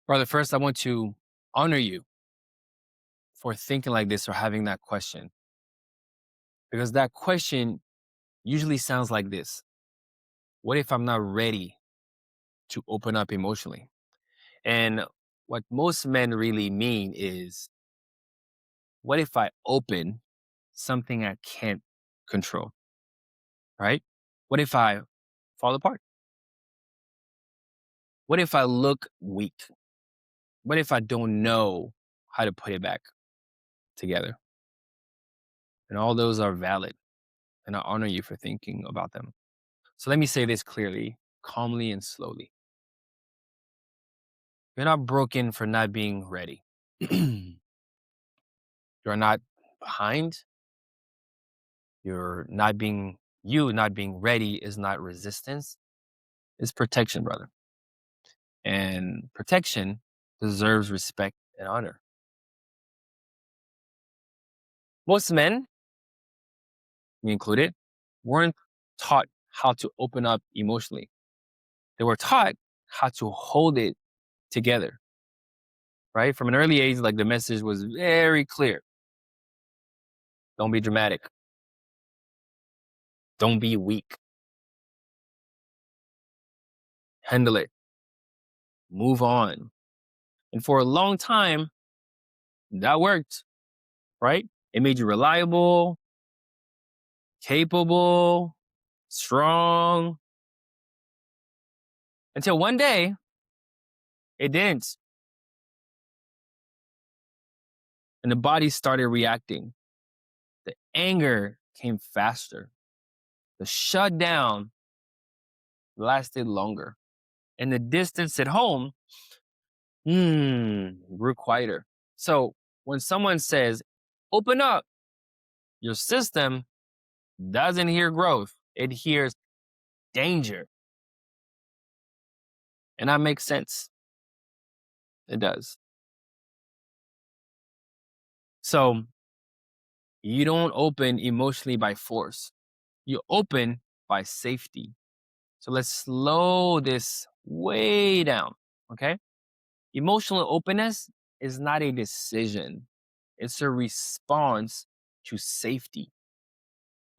Brother, first, I want to honor you for thinking like this or having that question, because that question usually sounds like this: what if I'm not ready to open up emotionally? And what most men really mean is, what if I open something I can't control, right? What if I fall apart? What if I look weak? What if I don't know how to put it back together? And all those are valid. And I honor you for thinking about them. So let me say this clearly, calmly, and slowly. You're not broken for not being ready. You're not behind. You not being ready is not resistance. It's protection, brother. And protection deserves respect and honor. Most men, me included, weren't taught how to open up emotionally. They were taught how to hold it together, right? From an early age, like the message was very clear. Don't be dramatic. Don't be weak. Handle it. Move on. And for a long time, that worked, right? It made you reliable, capable, strong, until one day it didn't. And the body started reacting. The anger came faster. The shutdown lasted longer. And the distance at home, grew quieter. So when someone says, open up, your system doesn't hear growth, it hears danger. And that makes sense. It does. So you don't open emotionally by force, you open by safety. So let's slow this way down. Okay. Emotional openness is not a decision, it's a response to safety.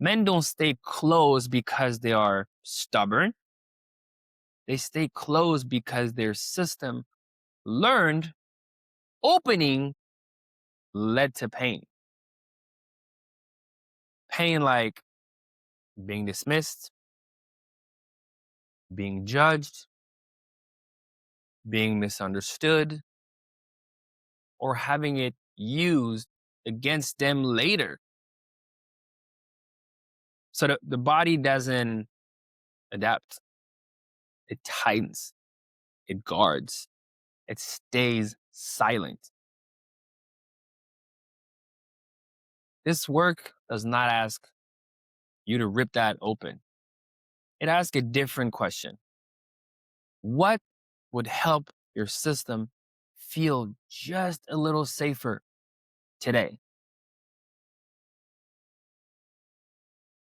Men don't stay closed because they are stubborn. They stay closed because their system learned opening led to pain. Pain like being dismissed, being judged, being misunderstood, or having it used against them later. So the body doesn't adapt, it tightens, it guards, it stays silent. This work does not ask you to rip that open. It asks a different question. What would help your system feel just a little safer today?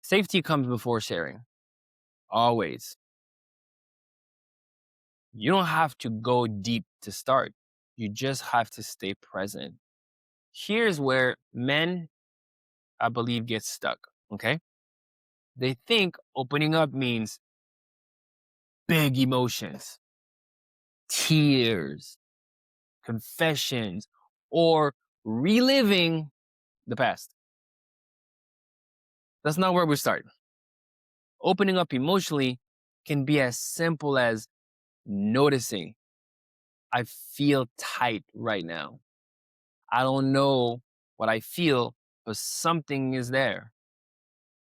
Safety comes before sharing, always. You don't have to go deep to start. You just have to stay present. Here's where men, I believe, get stuck, okay? They think opening up means big emotions, tears, confessions, or reliving the past. That's not where we start. Opening up emotionally can be as simple as noticing, I feel tight right now. I don't know what I feel, but something is there.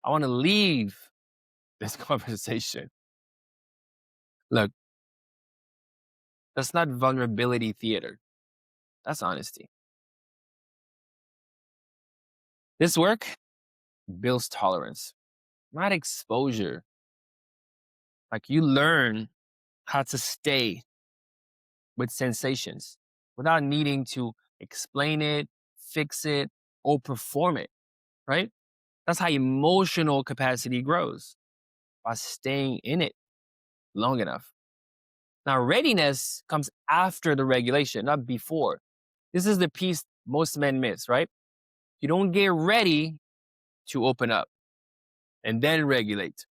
I want to leave this conversation. Look, that's not vulnerability theater. That's honesty. This work builds tolerance, not exposure. Like you learn how to stay with sensations without needing to explain it, fix it, or perform it, right? That's how emotional capacity grows, by staying in it long enough. Now, readiness comes after the regulation, not before. This is the piece most men miss, right? You don't get ready to open up and then regulate.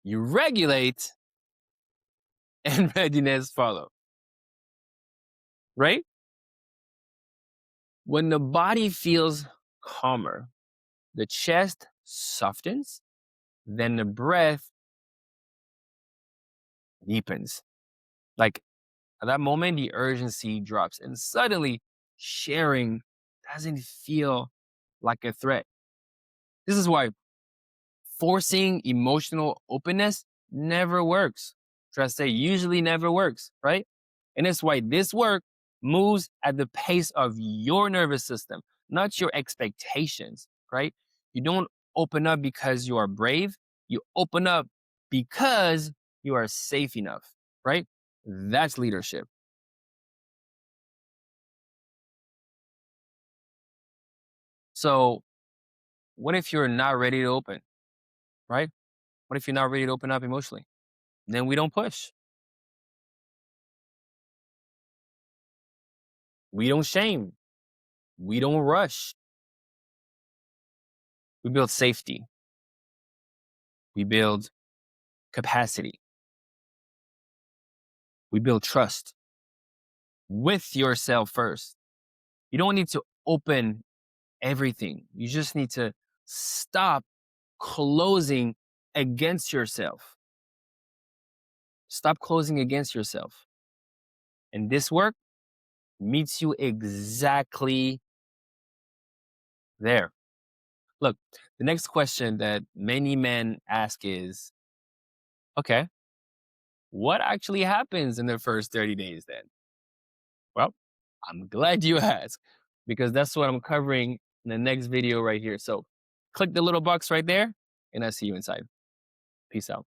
You regulate and readiness follow, right? When the body feels calmer, the chest softens, then the breath deepens. Like at that moment, the urgency drops, and suddenly sharing doesn't feel like a threat. This is why forcing emotional openness never works. Trust say usually never works, right? And that's why this work moves at the pace of your nervous system, not your expectations, right? You don't open up because you are brave. You open up because you are safe enough, right? That's leadership. So, what if you're not ready to open, right? What if you're not ready to open up emotionally? Then we don't push. We don't shame. We don't rush. We build safety. We build capacity. We build trust with yourself first. You don't need to open everything. You just need to stop closing against yourself. Stop closing against yourself. And this work meets you exactly there. Look, the next question that many men ask is, okay, what actually happens in the first 30 days then? Well, I'm glad you asked because that's what I'm covering in the next video right here. So click the little box right there and I'll see you inside. Peace out.